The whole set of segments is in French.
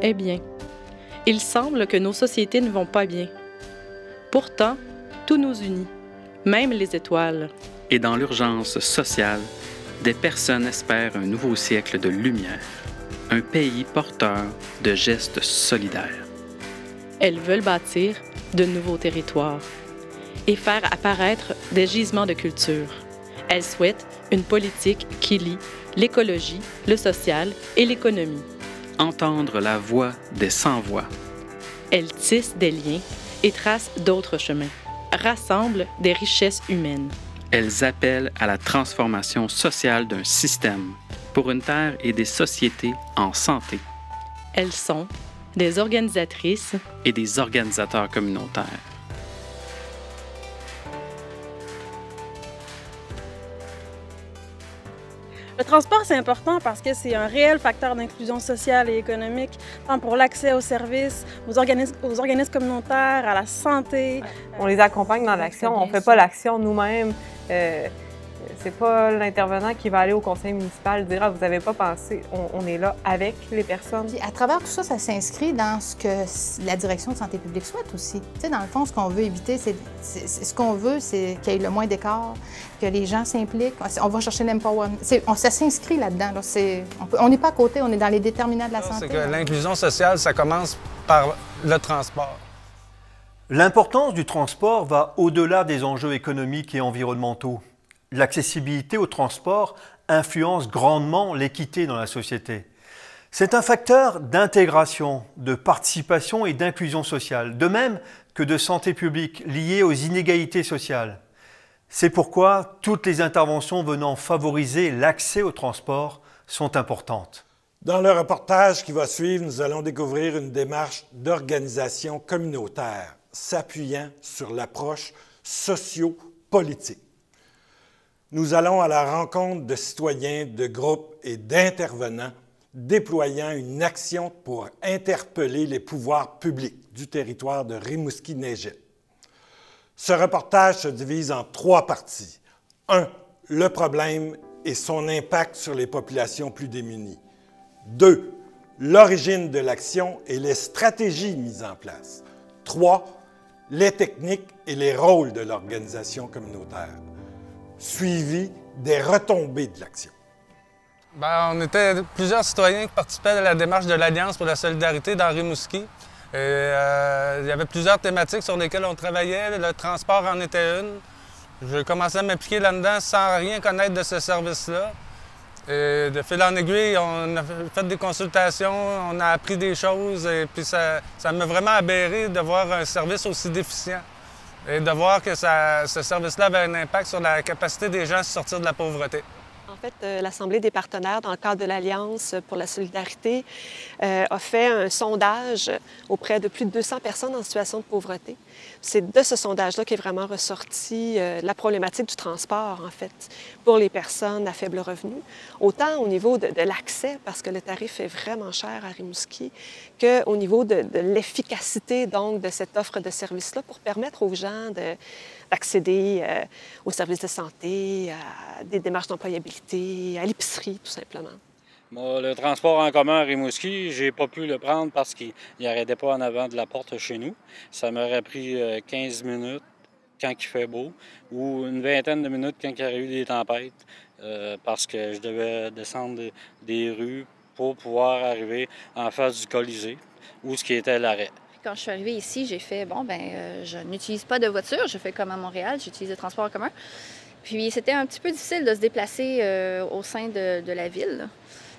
Eh bien, il semble que nos sociétés ne vont pas bien. Pourtant, tout nous unit, même les étoiles. Et dans l'urgence sociale, des personnes espèrent un nouveau siècle de lumière, un pays porteur de gestes solidaires. Elles veulent bâtir de nouveaux territoires et faire apparaître des gisements de culture. Elles souhaitent une politique qui lie l'écologie, le social et l'économie. Entendre la voix des sans-voix. Elles tissent des liens et tracent d'autres chemins, rassemblent des richesses humaines. Elles appellent à la transformation sociale d'un système pour une terre et des sociétés en santé. Elles sont des organisatrices et des organisateurs communautaires. Le transport, c'est important parce que c'est un réel facteur d'inclusion sociale et économique, tant pour l'accès aux services, aux organismes communautaires, à la santé. On les accompagne dans l'action, on ne fait pas l'action nous-mêmes. C'est pas l'intervenant qui va aller au conseil municipal dire « Ah, vous n'avez pas pensé ». On est là avec les personnes. Puis à travers tout ça, ça s'inscrit dans ce que la direction de santé publique souhaite aussi. Tu sais, dans le fond, ce qu'on veut éviter, ce qu'on veut, c'est qu'il y ait le moins d'écart, que les gens s'impliquent. On va chercher l'empowerment. Ça s'inscrit là-dedans. Là. On n'est pas à côté, on est dans les déterminants de la santé. C'est que l'inclusion sociale, ça commence par le transport. L'importance du transport va au-delà des enjeux économiques et environnementaux. L'accessibilité au transport influence grandement l'équité dans la société. C'est un facteur d'intégration, de participation et d'inclusion sociale, de même que de santé publique liée aux inégalités sociales. C'est pourquoi toutes les interventions venant favoriser l'accès au transport sont importantes. Dans le reportage qui va suivre, nous allons découvrir une démarche d'organisation communautaire s'appuyant sur l'approche socio-politique. Nous allons à la rencontre de citoyens, de groupes et d'intervenants déployant une action pour interpeller les pouvoirs publics du territoire de Rimouski-Neigette. Ce reportage se divise en 3 parties. 1. Le problème et son impact sur les populations plus démunies. 2. L'origine de l'action et les stratégies mises en place. 3. Les techniques et les rôles de l'organisation communautaire. Suivi des retombées de l'action. On était plusieurs citoyens qui participaient à la démarche de l'Alliance pour la solidarité dans Rimouski. Il y avait plusieurs thématiques sur lesquelles on travaillait. Le transport en était une. Je commençais à m'impliquer là-dedans sans rien connaître de ce service-là. Et de fil en aiguille, on a fait des consultations, on a appris des choses. Et puis ça m'a vraiment aberré de voir un service aussi déficient. Et de voir que ce service-là avait un impact sur la capacité des gens à sortir de la pauvreté. En fait, l'Assemblée des partenaires, dans le cadre de l'Alliance pour la solidarité, a fait un sondage auprès de plus de 200 personnes en situation de pauvreté. C'est de ce sondage-là qu'est vraiment ressorti la problématique du transport, en fait, pour les personnes à faible revenu, autant au niveau de l'accès, parce que le tarif est vraiment cher à Rimouski, qu'au niveau de l'efficacité, donc, de cette offre de services-là pour permettre aux gens d'accéder aux services de santé, à des démarches d'employabilité, à l'épicerie, tout simplement. Moi, le transport en commun à Rimouski, j'ai pas pu le prendre parce qu'il n'arrêtait pas en avant de la porte chez nous. Ça m'aurait pris 15 minutes quand il fait beau ou une vingtaine de minutes quand il y aurait eu des tempêtes parce que je devais descendre des rues pour pouvoir arriver en face du Colisée où ce qui était l'arrêt. Quand je suis arrivée ici, j'ai fait, je n'utilise pas de voiture, je fais comme à Montréal, j'utilise le transport en commun. Puis c'était un petit peu difficile de se déplacer au sein de la ville,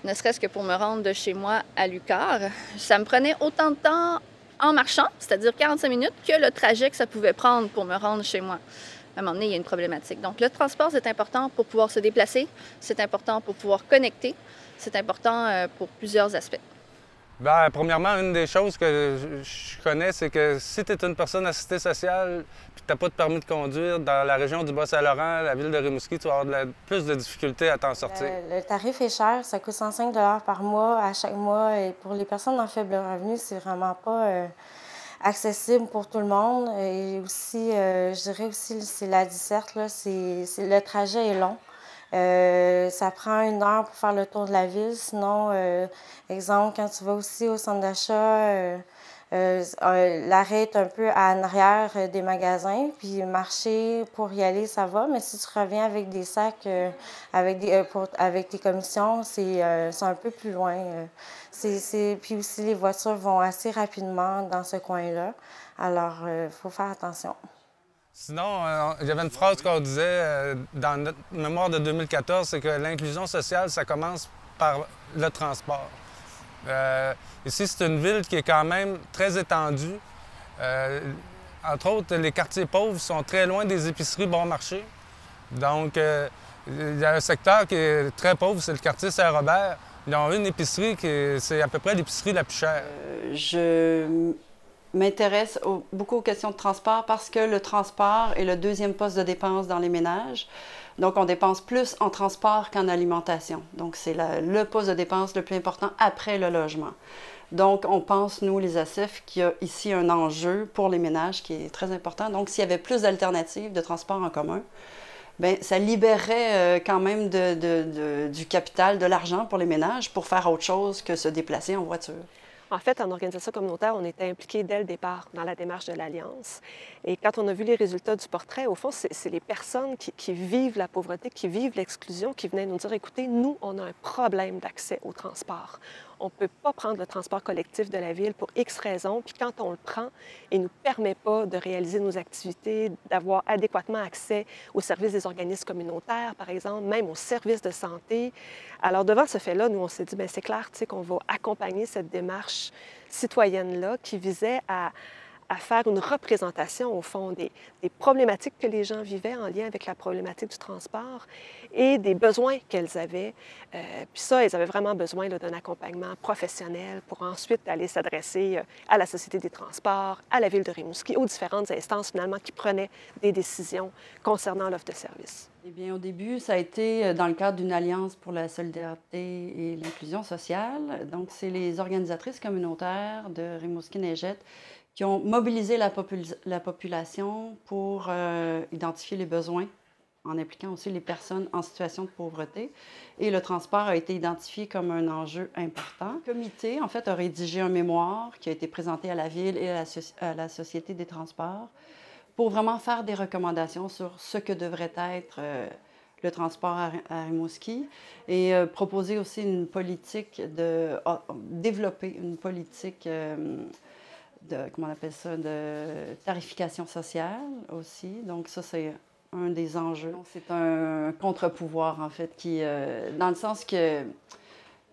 ne serait-ce que pour me rendre de chez moi à Lucar. Ça me prenait autant de temps en marchant, c'est-à-dire 45 minutes, que le trajet que ça pouvait prendre pour me rendre chez moi. À un moment donné, il y a une problématique. Donc le transport, c'est important pour pouvoir se déplacer, c'est important pour pouvoir connecter, c'est important pour plusieurs aspects. Premièrement, une des choses que je connais, c'est que si tu es une personne assistée sociale et que tu n'as pas de permis de conduire dans la région du Bas-Saint-Laurent, la ville de Rimouski, tu vas avoir plus de difficultés à t'en sortir. Le tarif est cher, ça coûte 105 $ par mois à chaque mois. Et pour les personnes en faible revenu, c'est vraiment pas accessible pour tout le monde. Et aussi, je dirais aussi, c'est la desserte, là, le trajet est long. Ça prend 1 heure pour faire le tour de la ville. Sinon, exemple, quand tu vas aussi au centre d'achat, l'arrêt est un peu en arrière des magasins, puis marcher pour y aller, ça va. Mais si tu reviens avec des sacs, avec tes commissions, c'est un peu plus loin. Puis aussi, les voitures vont assez rapidement dans ce coin-là. Alors, il faut faire attention. Sinon, il y avait une phrase qu'on disait dans notre mémoire de 2014, c'est que l'inclusion sociale, ça commence par le transport. Ici, c'est une ville qui est quand même très étendue. Entre autres, les quartiers pauvres sont très loin des épiceries bon marché. Donc, il y a un secteur qui est très pauvre, c'est le quartier Saint-Robert. Ils ont une épicerie qui c'est à peu près l'épicerie la plus chère. Je m'intéresse beaucoup aux questions de transport parce que le transport est le 2e poste de dépense dans les ménages. Donc, on dépense plus en transport qu'en alimentation. Donc, c'est le poste de dépense le plus important après le logement. Donc, on pense, nous, les ACIF, qu'il y a ici un enjeu pour les ménages qui est très important. Donc, s'il y avait plus d'alternatives de transport en commun, bien, ça libérerait quand même du capital, de l'argent pour les ménages pour faire autre chose que se déplacer en voiture. En fait, en organisation communautaire, on était impliqués dès le départ dans la démarche de l'Alliance. Et quand on a vu les résultats du portrait, au fond, c'est les personnes qui vivent la pauvreté, qui vivent l'exclusion, qui venaient nous dire, écoutez, nous, on a un problème d'accès au transport. On ne peut pas prendre le transport collectif de la ville pour X raisons, puis quand on le prend, il ne nous permet pas de réaliser nos activités, d'avoir adéquatement accès aux services des organismes communautaires, par exemple, même aux services de santé. Alors, devant ce fait-là, nous, on s'est dit, bien, c'est clair, tu sais, qu'on va accompagner cette démarche citoyenne-là qui visait à faire une représentation, au fond, des problématiques que les gens vivaient en lien avec la problématique du transport et des besoins qu'elles avaient. Puis ça, elles avaient vraiment besoin d'un accompagnement professionnel pour ensuite aller s'adresser à la Société des transports, à la Ville de Rimouski, aux différentes instances, finalement, qui prenaient des décisions concernant l'offre de services. Eh bien, au début, ça a été dans le cadre d'une alliance pour la solidarité et l'inclusion sociale. Donc, c'est les organisatrices communautaires de Rimouski-Neigette qui ont mobilisé la population pour identifier les besoins, en impliquant aussi les personnes en situation de pauvreté. Et le transport a été identifié comme un enjeu important. Le comité, en fait, a rédigé un mémoire qui a été présenté à la Ville et à la Société des transports pour vraiment faire des recommandations sur ce que devrait être le transport à Rimouski et proposer aussi une politique développer une politique comment on appelle ça, de tarification sociale aussi. Donc ça, c'est un des enjeux. C'est un contre-pouvoir, en fait, qui, dans le sens que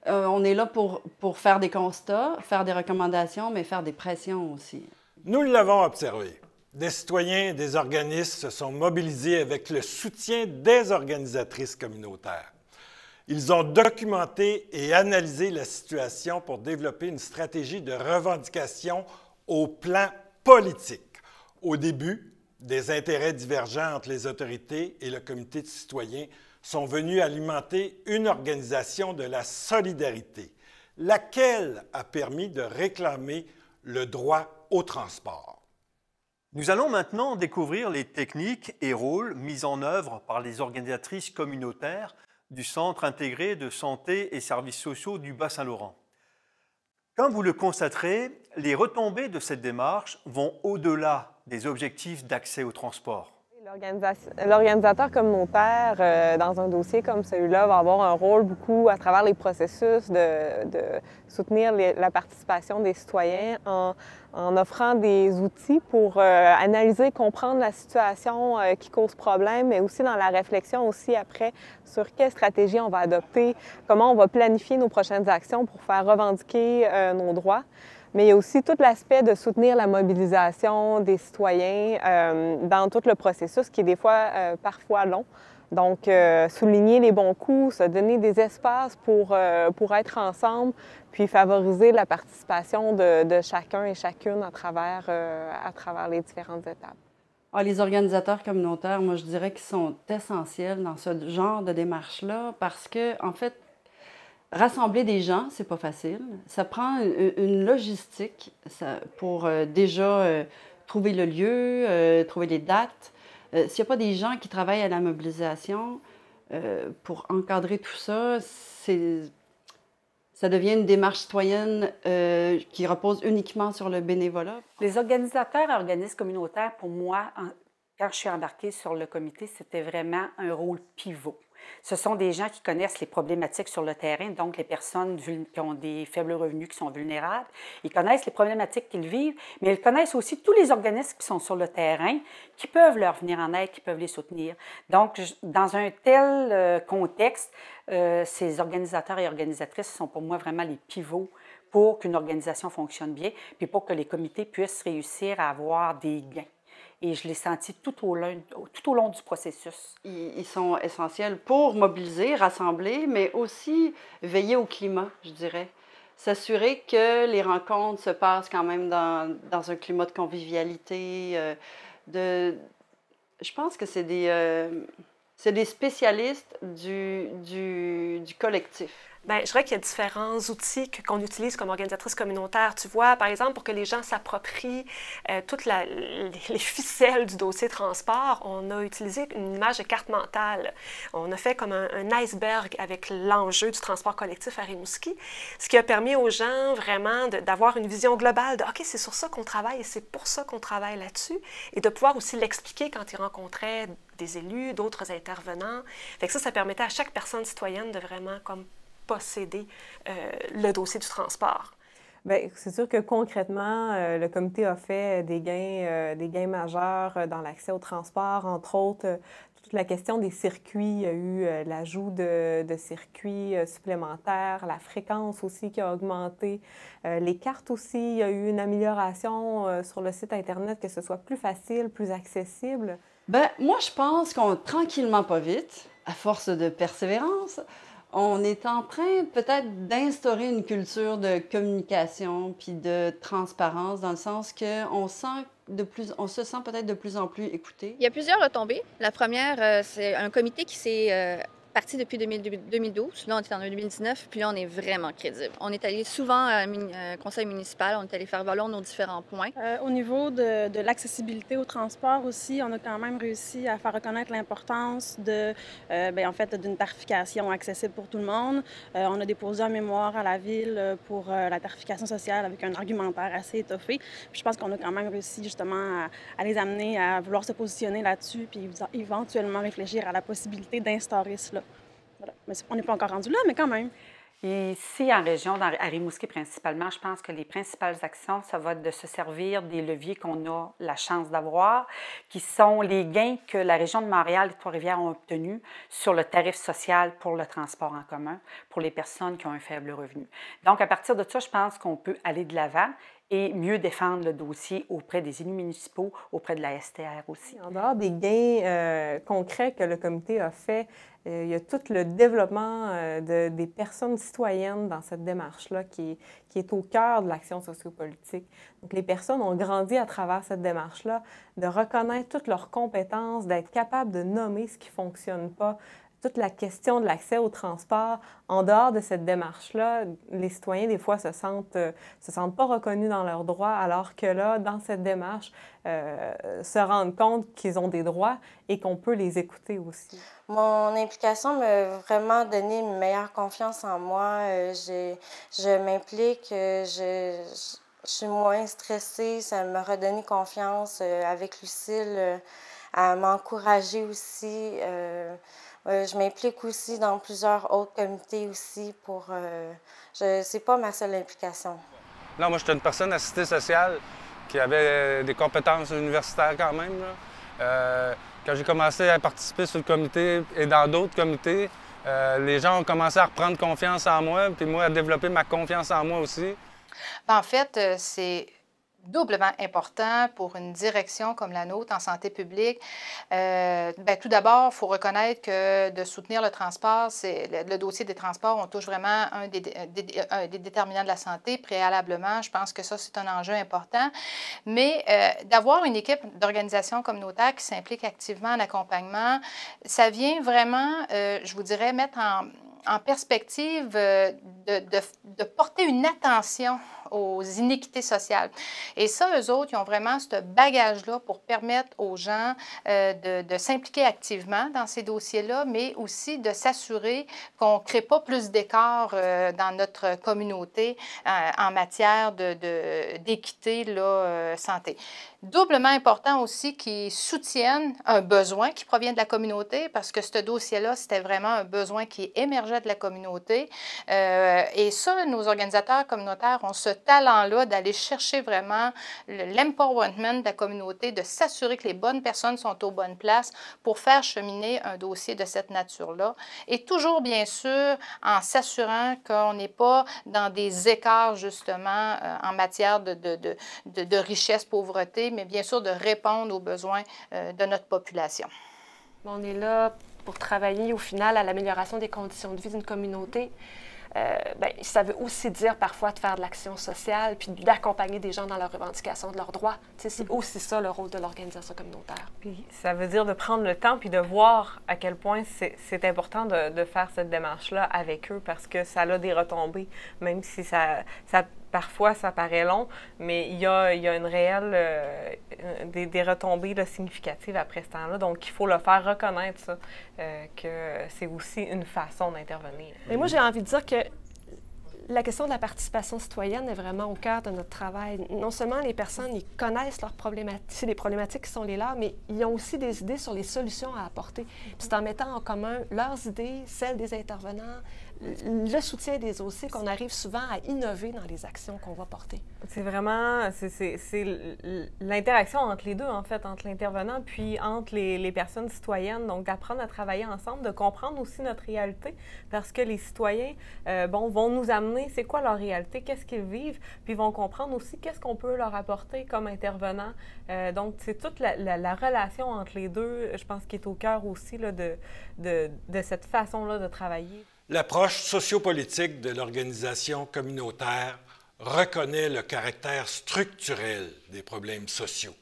on est là pour faire des constats, faire des recommandations, mais faire des pressions aussi. Nous l'avons observé. Des citoyens et des organismes se sont mobilisés avec le soutien des organisatrices communautaires. Ils ont documenté et analysé la situation pour développer une stratégie de revendication au plan politique. Au début, des intérêts divergents entre les autorités et le comité de citoyens sont venus alimenter une organisation de la solidarité, laquelle a permis de réclamer le droit au transport. Nous allons maintenant découvrir les techniques et rôles mis en œuvre par les organisatrices communautaires du Centre intégré de santé et services sociaux du Bas-Saint-Laurent. Comme vous le constaterez, les retombées de cette démarche vont au-delà des objectifs d'accès au transport. L'organisateur communautaire, dans un dossier comme celui-là, va avoir un rôle beaucoup à travers les processus de soutenir la participation des citoyens en offrant des outils pour analyser, comprendre la situation qui cause problème, mais aussi dans la réflexion aussi après sur quelle stratégie on va adopter, comment on va planifier nos prochaines actions pour faire revendiquer nos droits. Mais il y a aussi tout l'aspect de soutenir la mobilisation des citoyens dans tout le processus qui est des fois parfois long. Donc, souligner les bons coups, se donner des espaces pour être ensemble, puis favoriser la participation de chacun et chacune à travers les différentes étapes. Ah, les organisateurs communautaires, moi, je dirais qu'ils sont essentiels dans ce genre de démarche-là parce que, en fait, rassembler des gens, c'est pas facile. Ça prend une logistique pour déjà trouver le lieu, trouver les dates. S'il n'y a pas des gens qui travaillent à la mobilisation, pour encadrer tout ça, ça devient une démarche citoyenne qui repose uniquement sur le bénévolat. Les organisateurs et organismes communautaires, pour moi, quand je suis embarquée sur le comité, c'était vraiment un rôle pivot. Ce sont des gens qui connaissent les problématiques sur le terrain, donc les personnes qui ont des faibles revenus, qui sont vulnérables. Ils connaissent les problématiques qu'ils vivent, mais ils connaissent aussi tous les organismes qui sont sur le terrain, qui peuvent leur venir en aide, qui peuvent les soutenir. Donc, dans un tel contexte, ces organisateurs et organisatrices sont pour moi vraiment les pivots pour qu'une organisation fonctionne bien, puis pour que les comités puissent réussir à avoir des gains. Et je l'ai senti tout au long du processus. Ils sont essentiels pour mobiliser, rassembler, mais aussi veiller au climat, je dirais. S'assurer que les rencontres se passent quand même dans un climat de convivialité. Je pense que c'est des spécialistes du collectif. Bien, je dirais qu'il y a différents outils qu'on utilise comme organisatrice communautaire. Tu vois, par exemple, pour que les gens s'approprient toutes les ficelles du dossier transport, on a utilisé une image de carte mentale. On a fait comme un iceberg avec l'enjeu du transport collectif à Rimouski, ce qui a permis aux gens vraiment d'avoir une vision globale de « OK, c'est sur ça qu'on travaille et c'est pour ça qu'on travaille là-dessus » et de pouvoir aussi l'expliquer quand ils rencontraient des élus, d'autres intervenants. Fait que ça permettait à chaque personne citoyenne de vraiment comme posséder le dossier du transport. Bien, c'est sûr que concrètement, le comité a fait des gains majeurs dans l'accès au transport, entre autres toute la question des circuits. Il y a eu l'ajout de circuits supplémentaires, la fréquence aussi qui a augmenté, les cartes aussi. Il y a eu une amélioration sur le site Internet, que ce soit plus facile, plus accessible. Bien, moi, je pense qu'on, tranquillement, pas vite, à force de persévérance, on est en train peut-être d'instaurer une culture de communication puis de transparence, dans le sens qu'on se sent peut-être de plus en plus écouté. Il y a plusieurs retombées. La première, c'est un comité qui s'est parti depuis 2012. Là, on est en 2019, puis là, on est vraiment crédible. On est allé souvent au conseil municipal, on est allé faire valoir nos différents points. Au niveau de l'accessibilité au transport aussi, on a quand même réussi à faire reconnaître l'importance d'une tarification accessible pour tout le monde. On a déposé un mémoire à la ville pour la tarification sociale avec un argumentaire assez étoffé. Puis je pense qu'on a quand même réussi justement à les amener à vouloir se positionner là-dessus, puis éventuellement réfléchir à la possibilité d'instaurer cela. Voilà. Mais on n'est pas encore rendu là, mais quand même. Ici, en région, à Rimouski principalement, je pense que les principales actions, ça va être de se servir des leviers qu'on a la chance d'avoir, qui sont les gains que la région de Montréal et Trois-Rivières ont obtenus sur le tarif social pour le transport en commun, pour les personnes qui ont un faible revenu. Donc, à partir de ça, je pense qu'on peut aller de l'avant et mieux défendre le dossier auprès des élus municipaux, auprès de la STR aussi. En dehors des gains concrets que le comité a fait, il y a tout le développement des personnes citoyennes dans cette démarche-là qui est au cœur de l'action sociopolitique. Donc, les personnes ont grandi à travers cette démarche-là, de reconnaître toutes leurs compétences, d'être capables de nommer ce qui ne fonctionne pas. Toute la question de l'accès au transport, en dehors de cette démarche-là, les citoyens, des fois, se sentent pas reconnus dans leurs droits, alors que là, dans cette démarche, se rendent compte qu'ils ont des droits et qu'on peut les écouter aussi. Mon implication m'a vraiment donné une meilleure confiance en moi. Je m'implique, je suis moins stressée, ça m'a redonné confiance avec Lucille, à m'encourager aussi. Je m'implique aussi dans plusieurs autres comités aussi pour... c'est pas ma seule implication. Non, moi, j'étais une personne assistée sociale qui avait des compétences universitaires quand même. Quand j'ai commencé à participer sur le comité et dans d'autres comités, les gens ont commencé à reprendre confiance en moi, puis moi, à développer ma confiance en moi aussi. En fait, c'est doublement important pour une direction comme la nôtre en santé publique. Tout d'abord, il faut reconnaître que de soutenir le transport, le dossier des transports, on touche vraiment un des déterminants de la santé préalablement. Je pense que ça, c'est un enjeu important. Mais d'avoir une équipe d'organisation communautaire qui s'implique activement en accompagnement, ça vient vraiment, je vous dirais, mettre en perspective de porter une attention aux iniquités sociales. Et ça, eux autres, ils ont vraiment ce bagage-là pour permettre aux gens de s'impliquer activement dans ces dossiers-là, mais aussi de s'assurer qu'on ne crée pas plus d'écart dans notre communauté en matière d'équité santé. Doublement important aussi qu'ils soutiennent un besoin qui provient de la communauté, parce que ce dossier-là, c'était vraiment un besoin qui émergeait de la communauté. Et ça, nos organisateurs communautaires ont ce talent-là d'aller chercher vraiment l'empowerment de la communauté, de s'assurer que les bonnes personnes sont aux bonnes places pour faire cheminer un dossier de cette nature-là. Et toujours, bien sûr, en s'assurant qu'on n'est pas dans des écarts, justement, en matière de richesse, pauvreté, mais bien sûr de répondre aux besoins de notre population. On est là pour travailler au final à l'amélioration des conditions de vie d'une communauté. Ça veut aussi dire parfois de faire de l'action sociale puis d'accompagner des gens dans leur revendication de leurs droits. C'est aussi ça le rôle de l'organisation communautaire. Puis ça veut dire de prendre le temps puis de voir à quel point c'est important de faire cette démarche-là avec eux parce que ça a des retombées, même si parfois, ça paraît long, mais il y a une réelle, des retombées significatives après ce temps-là. Donc, il faut le faire reconnaître, ça, que c'est aussi une façon d'intervenir. Mais moi, j'ai envie de dire que la question de la participation citoyenne est vraiment au cœur de notre travail. Non seulement les personnes, ils connaissent leurs problématiques, les problématiques qui sont les leurs, mais ils ont aussi des idées sur les solutions à apporter. Puis c'est en mettant en commun leurs idées, celles des intervenants, le soutien des OC qu'on arrive souvent à innover dans les actions qu'on va porter. C'est vraiment, c'est l'interaction entre les deux, en fait, entre l'intervenant puis entre les personnes citoyennes. Donc, d'apprendre à travailler ensemble, de comprendre aussi notre réalité, parce que les citoyens, vont nous amener, c'est quoi leur réalité, qu'est-ce qu'ils vivent, puis vont comprendre aussi qu'est-ce qu'on peut leur apporter comme intervenant. Donc, c'est toute la relation entre les deux, je pense, qui est au cœur aussi là, de cette façon-là de travailler. L'approche sociopolitique de l'organisation communautaire reconnaît le caractère structurel des problèmes sociaux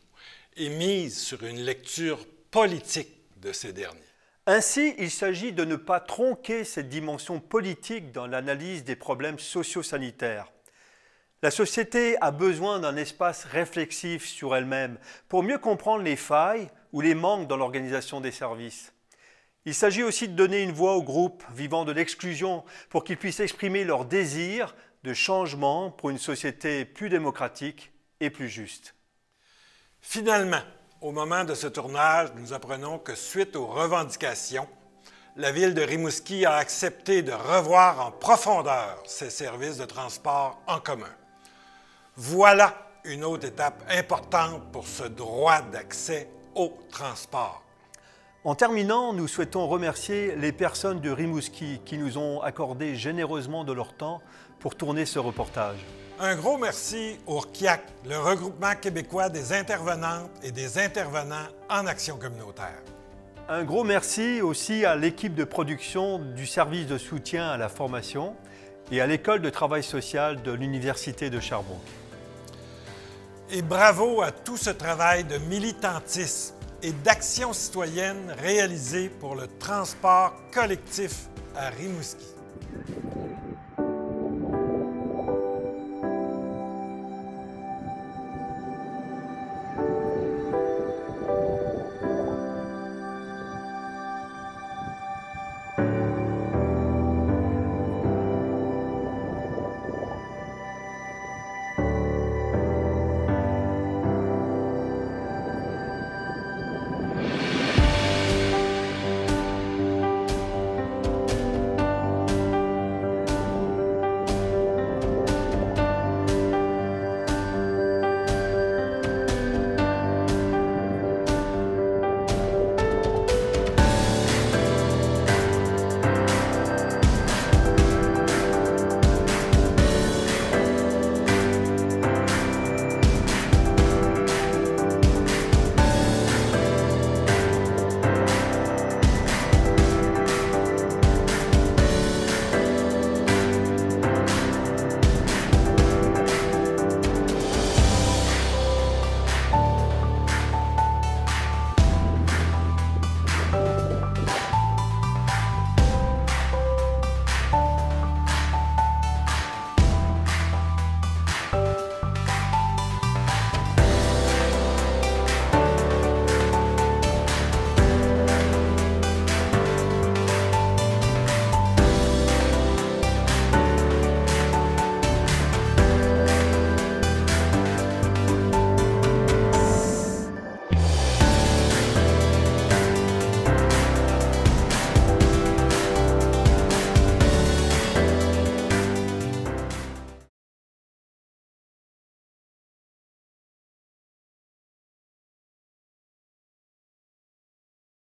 et mise sur une lecture politique de ces derniers. Ainsi, il s'agit de ne pas tronquer cette dimension politique dans l'analyse des problèmes socio-sanitaires. La société a besoin d'un espace réflexif sur elle-même pour mieux comprendre les failles ou les manques dans l'organisation des services. Il s'agit aussi de donner une voix aux groupes vivant de l'exclusion pour qu'ils puissent exprimer leur désir de changement pour une société plus démocratique et plus juste. Finalement, au moment de ce tournage, nous apprenons que suite aux revendications, la ville de Rimouski a accepté de revoir en profondeur ses services de transport en commun. Voilà une autre étape importante pour ce droit d'accès au transport. En terminant, nous souhaitons remercier les personnes de Rimouski qui nous ont accordé généreusement de leur temps pour tourner ce reportage. Un gros merci au RCIAC, le regroupement québécois des intervenantes et des intervenants en action communautaire. Un gros merci aussi à l'équipe de production du service de soutien à la formation et à l'école de travail social de l'Université de Sherbrooke. Et bravo à tout ce travail de militantisme et d'action citoyenne réalisé pour le transport collectif à Rimouski.